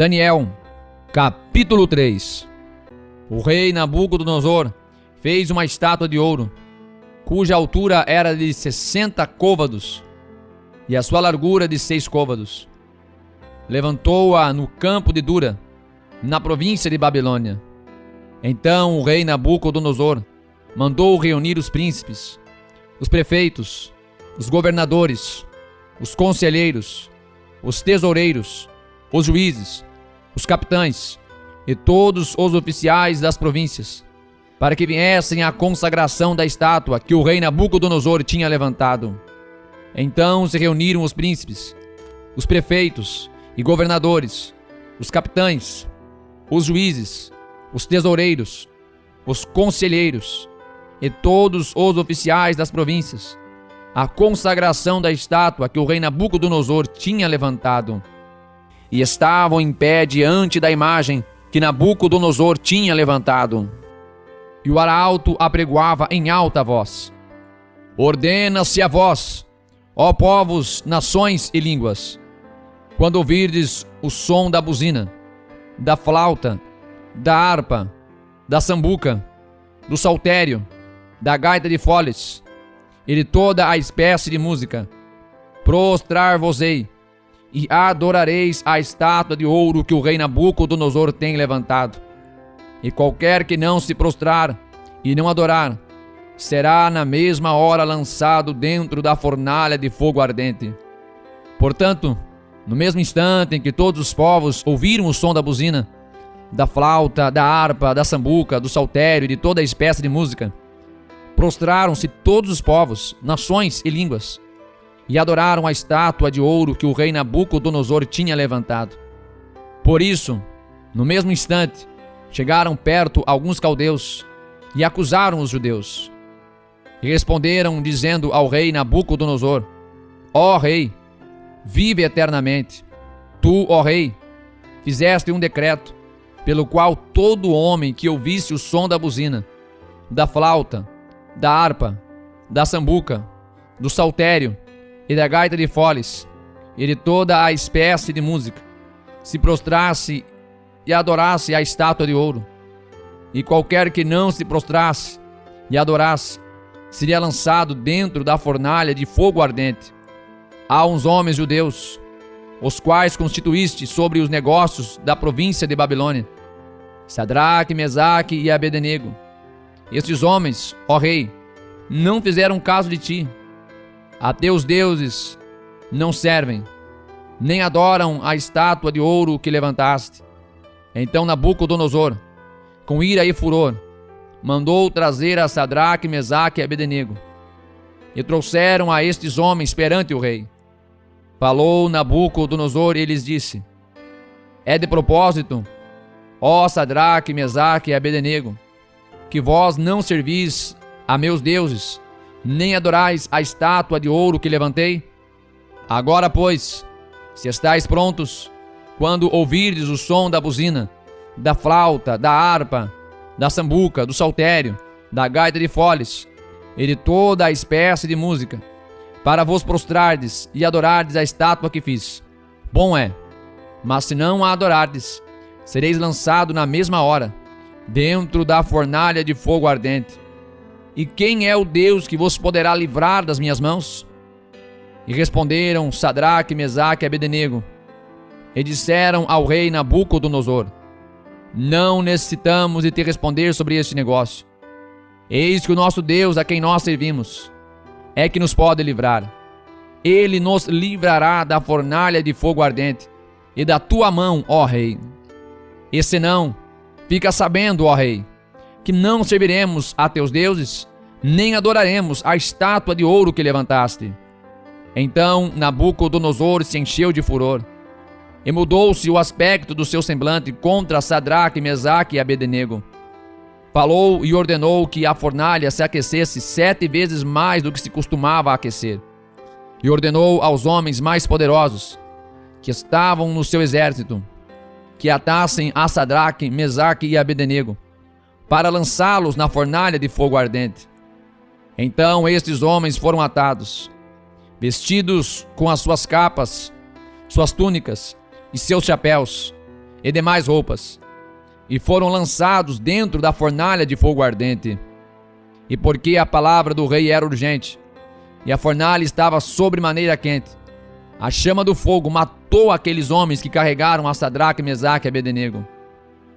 Daniel, capítulo 3. O rei Nabucodonosor fez uma estátua de ouro, cuja altura era de 60 côvados e a sua largura de 6 côvados. Levantou-a no campo de Dura, na província de Babilônia. Então o rei Nabucodonosor mandou reunir os príncipes, os prefeitos, os governadores, os conselheiros, os tesoureiros, os juízes, os capitães e todos os oficiais das províncias, para que viessem à consagração da estátua que o rei Nabucodonosor tinha levantado. Então se reuniram os príncipes, os prefeitos e governadores, os capitães, os juízes, os tesoureiros, os conselheiros e todos os oficiais das províncias, à consagração da estátua que o rei Nabucodonosor tinha levantado. E estavam em pé diante da imagem que Nabucodonosor tinha levantado. E o arauto apregoava em alta voz: Ordena-se a vós, ó povos, nações e línguas, quando ouvirdes o som da buzina, da flauta, da harpa, da sambuca, do saltério, da gaita de foles e de toda a espécie de música, prostrar-vos-ei e adorareis a estátua de ouro que o rei Nabucodonosor tem levantado. E qualquer que não se prostrar e não adorar, será na mesma hora lançado dentro da fornalha de fogo ardente. Portanto, no mesmo instante em que todos os povos ouviram o som da buzina, da flauta, da harpa, da sambuca, do saltério e de toda a espécie de música, prostraram-se todos os povos, nações e línguas, e adoraram a estátua de ouro que o rei Nabucodonosor tinha levantado. Por isso, no mesmo instante, chegaram perto alguns caldeus e acusaram os judeus. E responderam, dizendo ao rei Nabucodonosor: Ó rei, vive eternamente. Tu, ó rei, fizeste um decreto, pelo qual todo homem que ouvisse o som da buzina, da flauta, da harpa, da sambuca, do saltério e da gaita de foles, e de toda a espécie de música, se prostrasse e adorasse a estátua de ouro. E qualquer que não se prostrasse e adorasse, seria lançado dentro da fornalha de fogo ardente. Há uns homens judeus, os quais constituíste sobre os negócios da província de Babilônia, Sadraque, Mesaque e Abednego. Estes homens, ó rei, não fizeram caso de ti. A teus deuses não servem, nem adoram a estátua de ouro que levantaste. Então Nabucodonosor, com ira e furor, mandou trazer a Sadraque, Mesaque e Abednego. E trouxeram a estes homens perante o rei. Falou Nabucodonosor e lhes disse: É de propósito, ó Sadraque, Mesaque e Abednego, que vós não servis a meus deuses, nem adorais a estátua de ouro que levantei? Agora, pois, se estáis prontos, quando ouvirdes o som da buzina, da flauta, da harpa, da sambuca, do saltério, da gaita de foles e de toda a espécie de música, para vos prostrardes e adorardes a estátua que fiz, bom é. Mas se não a adorardes, sereis lançado na mesma hora dentro da fornalha de fogo ardente. E quem é o Deus que vos poderá livrar das minhas mãos? E responderam Sadraque, Mesaque e Abednego, e disseram ao rei Nabucodonosor: Não necessitamos de te responder sobre este negócio. Eis que o nosso Deus, a quem nós servimos, é que nos pode livrar. Ele nos livrará da fornalha de fogo ardente e da tua mão, ó rei. E senão, fica sabendo, ó rei, que não serviremos a teus deuses, nem adoraremos a estátua de ouro que levantaste. Então Nabucodonosor se encheu de furor, e mudou-se o aspecto do seu semblante contra Sadraque, Mesaque e Abednego. Falou e ordenou que a fornalha se aquecesse 7 vezes mais do que se costumava aquecer. E ordenou aos homens mais poderosos, que estavam no seu exército, que atassem a Sadraque, Mesaque e Abednego, para lançá-los na fornalha de fogo ardente. Então estes homens foram atados, vestidos com as suas capas, suas túnicas e seus chapéus, e demais roupas, e foram lançados dentro da fornalha de fogo ardente. E porque a palavra do rei era urgente, e a fornalha estava sobremaneira quente, a chama do fogo matou aqueles homens que carregaram a Sadraque, Mesaque e Abednego.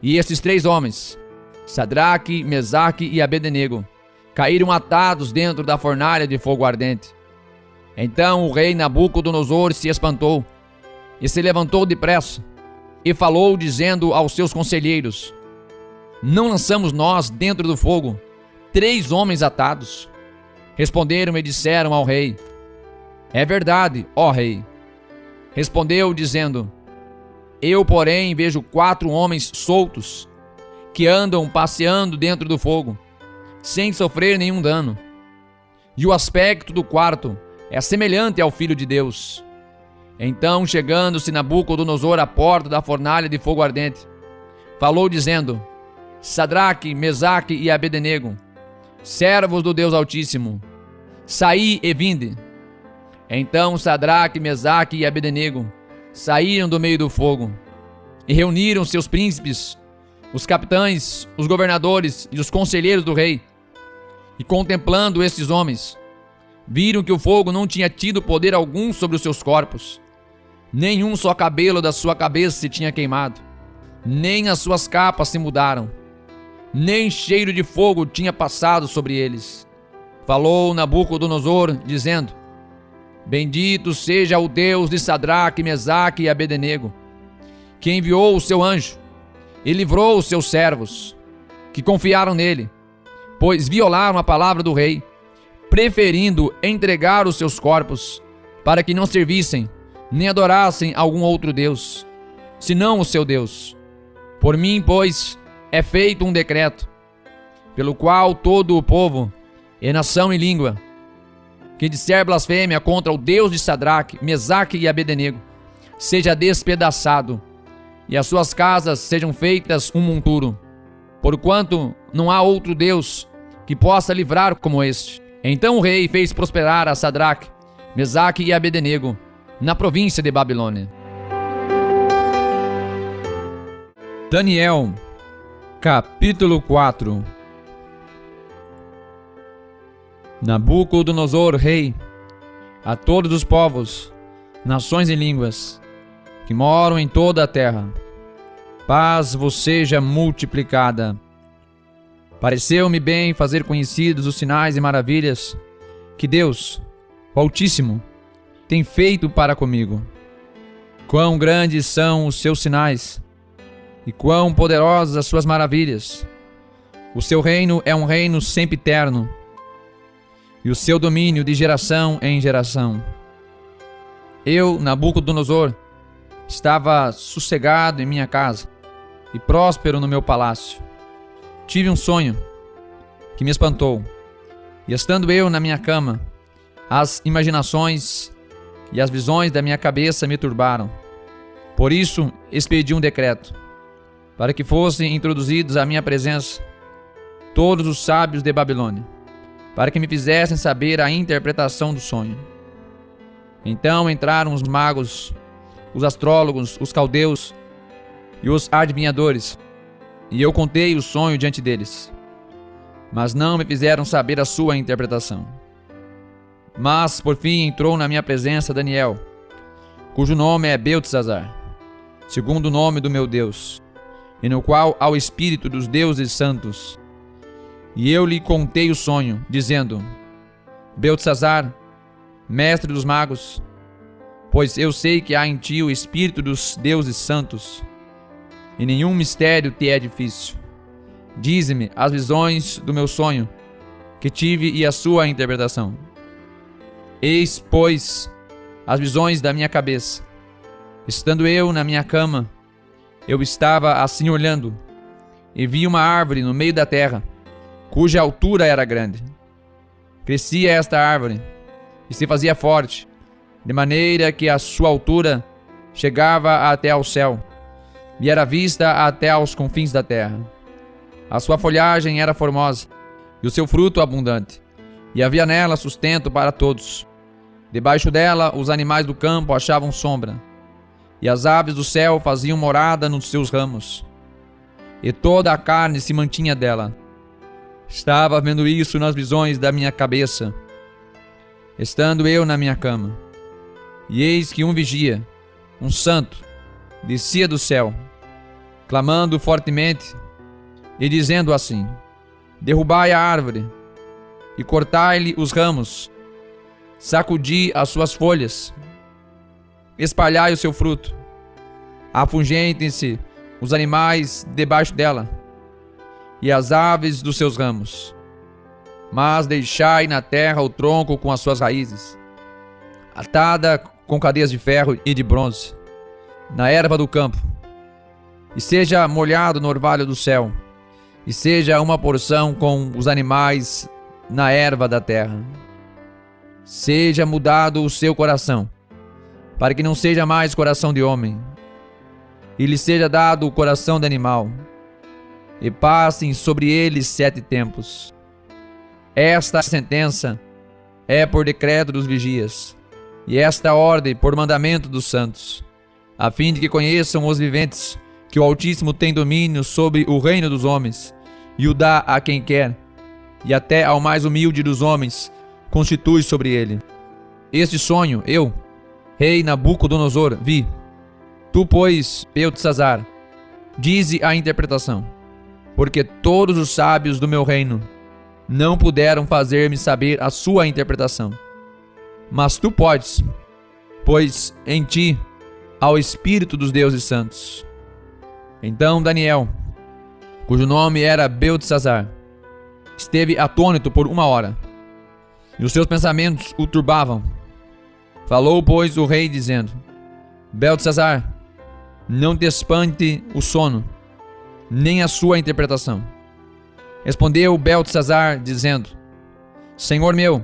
E estes 3 homens, Sadraque, Mesaque e Abednego, caíram atados dentro da fornalha de fogo ardente. Então o rei Nabucodonosor se espantou e se levantou depressa e falou, dizendo aos seus conselheiros: não lançamos nós dentro do fogo 3 homens atados? Responderam e disseram ao rei: é verdade, ó rei. Respondeu dizendo: eu, porém, vejo 4 homens soltos que andam passeando dentro do fogo, sem sofrer nenhum dano. E o aspecto do quarto é semelhante ao Filho de Deus. Então, chegando-se Nabucodonosor à porta da fornalha de fogo ardente, falou dizendo: Sadraque, Mesaque e Abednego, servos do Deus Altíssimo, saí e vinde. Então Sadraque, Mesaque e Abednego saíram do meio do fogo e reuniram seus príncipes, os capitães, os governadores e os conselheiros do rei. E contemplando estes homens, viram que o fogo não tinha tido poder algum sobre os seus corpos. Nenhum só cabelo da sua cabeça se tinha queimado, nem as suas capas se mudaram, nem cheiro de fogo tinha passado sobre eles. Falou Nabucodonosor, dizendo: bendito seja o Deus de Sadraque, Mesaque e Abednego, que enviou o seu anjo e livrou os seus servos, que confiaram nele, pois violaram a palavra do rei, preferindo entregar os seus corpos, para que não servissem, nem adorassem algum outro Deus, senão o seu Deus. Por mim, pois, é feito um decreto, pelo qual todo o povo, e nação e língua, que disser blasfêmia contra o Deus de Sadraque, Mesaque e Abednego, seja despedaçado, e as suas casas sejam feitas um monturo, porquanto não há outro Deus que possa livrar como este. Então o rei fez prosperar a Sadraque, Mesaque e Abednego na província de Babilônia. Daniel, capítulo 4. Nabucodonosor, rei, a todos os povos, nações e línguas que moram em toda a terra, paz vos seja multiplicada. Pareceu-me bem fazer conhecidos os sinais e maravilhas que Deus, o Altíssimo, tem feito para comigo. Quão grandes são os seus sinais e quão poderosas as suas maravilhas. O seu reino é um reino sempiterno, e o seu domínio de geração em geração. Eu, Nabucodonosor, estava sossegado em minha casa e próspero no meu palácio. Tive um sonho que me espantou, e estando eu na minha cama, as imaginações e as visões da minha cabeça me turbaram. Por isso, expedi um decreto, para que fossem introduzidos à minha presença todos os sábios de Babilônia, para que me fizessem saber a interpretação do sonho. Então entraram os magos, os astrólogos, os caldeus e os adivinhadores, e eu contei o sonho diante deles, mas não me fizeram saber a sua interpretação. Mas por fim entrou na minha presença Daniel, cujo nome é Beltesazar, segundo o nome do meu Deus, e no qual há o espírito dos deuses santos. E eu lhe contei o sonho, dizendo: Beltesazar, mestre dos magos, pois eu sei que há em ti o espírito dos deuses santos, e nenhum mistério te é difícil. Dize-me as visões do meu sonho que tive e a sua interpretação. Eis, pois, as visões da minha cabeça. Estando eu na minha cama, eu estava assim olhando, e vi uma árvore no meio da terra, cuja altura era grande. Crescia esta árvore e se fazia forte, de maneira que a sua altura chegava até ao céu, e era vista até aos confins da terra. A sua folhagem era formosa, e o seu fruto abundante, e havia nela sustento para todos. Debaixo dela os animais do campo achavam sombra, e as aves do céu faziam morada nos seus ramos, e toda a carne se mantinha dela. Estava vendo isso nas visões da minha cabeça, estando eu na minha cama. E eis que um vigia, um santo, descia do céu, clamando fortemente e dizendo assim: derrubai a árvore e cortai-lhe os ramos, sacudi as suas folhas, espalhai o seu fruto, afugentem-se os animais debaixo dela e as aves dos seus ramos, mas deixai na terra o tronco com as suas raízes, atada com cadeias de ferro e de bronze, na erva do campo, e seja molhado no orvalho do céu, e seja uma porção com os animais na erva da terra. Seja mudado o seu coração, para que não seja mais coração de homem, e lhe seja dado o coração de animal, e passem sobre eles 7 tempos. Esta sentença é por decreto dos vigias, e esta ordem por mandamento dos santos, a fim de que conheçam os viventes que o Altíssimo tem domínio sobre o reino dos homens, e o dá a quem quer, e até ao mais humilde dos homens constitui sobre ele. Este sonho eu, rei Nabucodonosor, vi. Tu, pois, Beltesazar, dize a interpretação, porque todos os sábios do meu reino não puderam fazer-me saber a sua interpretação. Mas tu podes, pois em ti há o Espírito dos deuses santos. Então Daniel, cujo nome era Beltesazar, esteve atônito por 1 hora, e os seus pensamentos o turbavam. Falou, pois, o rei, dizendo: Beltesazar, não te espante o sono, nem a sua interpretação. Respondeu Beltesazar, dizendo: Senhor meu,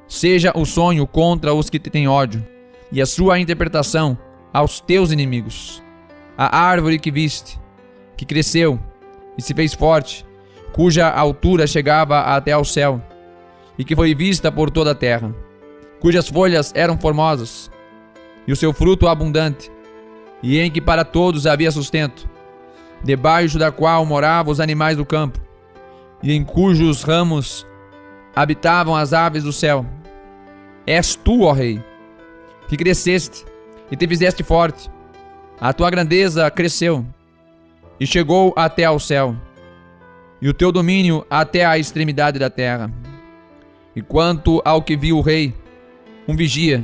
seja o sonho contra os que te têm ódio, e a sua interpretação aos teus inimigos. A árvore que viste, que cresceu e se fez forte, cuja altura chegava até ao céu, e que foi vista por toda a terra, cujas folhas eram formosas, e o seu fruto abundante, e em que para todos havia sustento, debaixo da qual moravam os animais do campo, e em cujos ramos habitavam as aves do céu. És tu, ó rei, que cresceste e te fizeste forte. A tua grandeza cresceu e chegou até ao céu, e o teu domínio até à extremidade da terra. E quanto ao que viu o rei, um vigia,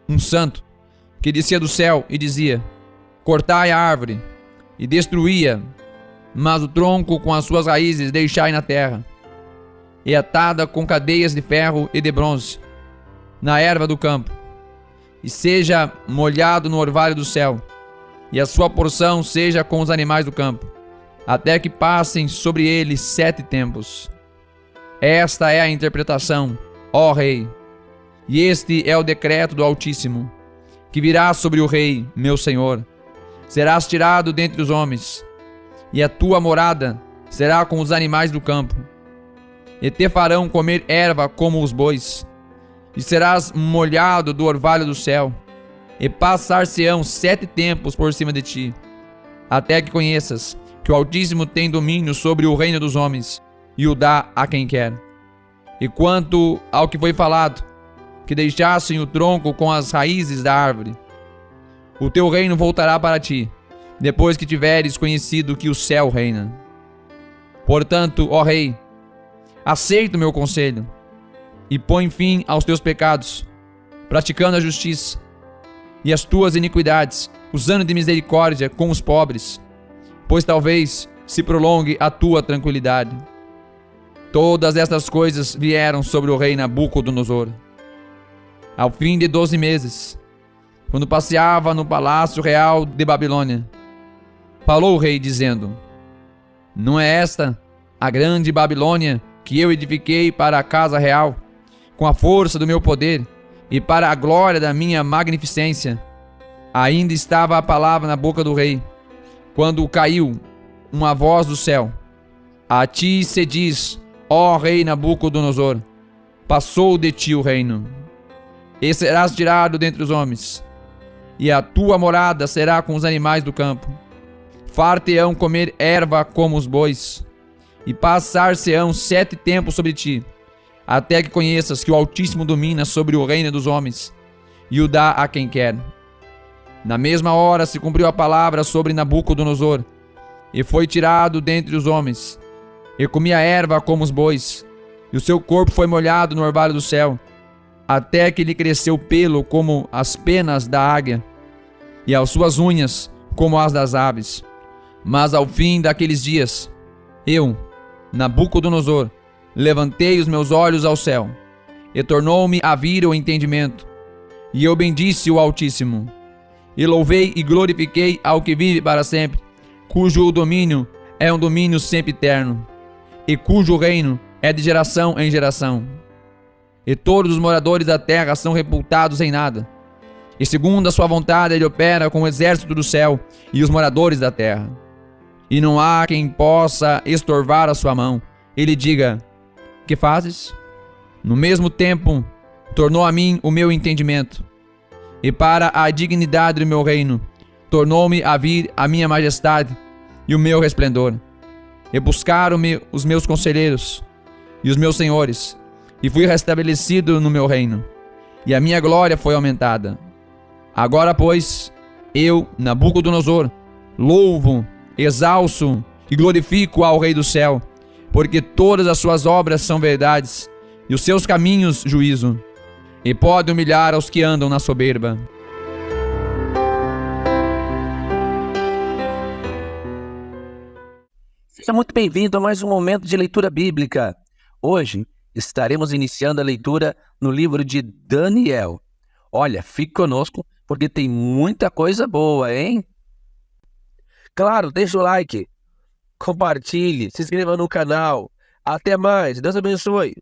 um santo, que descia do céu e dizia: cortai a árvore e destruía, mas o tronco com as suas raízes deixai na terra, e atada com cadeias de ferro e de bronze, na erva do campo, e seja molhado no orvalho do céu, e a sua porção seja com os animais do campo, até que passem sobre ele 7 tempos. Esta é a interpretação, ó rei, e este é o decreto do Altíssimo, que virá sobre o rei, meu senhor. Serás tirado dentre os homens, e a tua morada será com os animais do campo, e te farão comer erva como os bois, e serás molhado do orvalho do céu, e passar-se-ão 7 tempos por cima de ti, até que conheças que o Altíssimo tem domínio sobre o reino dos homens, e o dá a quem quer. E quanto ao que foi falado, que deixassem o tronco com as raízes da árvore, o teu reino voltará para ti, depois que tiveres conhecido que o céu reina. Portanto, ó rei, aceita o meu conselho, e põe fim aos teus pecados, praticando a justiça, e as tuas iniquidades, usando de misericórdia com os pobres, pois talvez se prolongue a tua tranquilidade. Todas estas coisas vieram sobre o rei Nabucodonosor. Ao fim de 12 meses, quando passeava no palácio real de Babilônia, falou o rei, dizendo: não é esta a grande Babilônia que eu edifiquei para a casa real, com a força do meu poder e para a glória da minha magnificência? Ainda estava a palavra na boca do rei, quando caiu uma voz do céu: a ti se diz, ó rei Nabucodonosor, passou de ti o reino, e serás tirado dentre os homens, e a tua morada será com os animais do campo. Far-te-ão comer erva como os bois, e passar-se-ão 7 tempos sobre ti, até que conheças que o Altíssimo domina sobre o reino dos homens, e o dá a quem quer. Na mesma hora se cumpriu a palavra sobre Nabucodonosor, e foi tirado dentre os homens, e comia erva como os bois, e o seu corpo foi molhado no orvalho do céu, até que lhe cresceu pelo como as penas da águia, e as suas unhas como as das aves. Mas ao fim daqueles dias, eu, Nabucodonosor, levantei os meus olhos ao céu, e tornou-me a vir o entendimento, e eu bendisse o Altíssimo, e louvei e glorifiquei ao que vive para sempre, cujo domínio é um domínio sempre eterno, e cujo reino é de geração em geração. E todos os moradores da terra são reputados em nada, e segundo a sua vontade ele opera com o exército do céu e os moradores da terra. E não há quem possa estorvar a sua mão. Ele diga: que fazes? No mesmo tempo, tornou a mim o meu entendimento, e para a dignidade do meu reino, tornou-me a vir a minha majestade e o meu resplendor. E buscaram-me os meus conselheiros e os meus senhores, e fui restabelecido no meu reino, e a minha glória foi aumentada. Agora, pois, eu, Nabucodonosor, louvo, exalço e glorifico ao Rei do céu, porque todas as suas obras são verdades, e os seus caminhos juízo, e pode humilhar aos que andam na soberba. Seja muito bem-vindo a mais um momento de leitura bíblica. Hoje estaremos iniciando a leitura no livro de Daniel. Olha, fique conosco porque tem muita coisa boa, hein? Claro, deixa o like, compartilhe, se inscreva no canal. Até mais, Deus abençoe.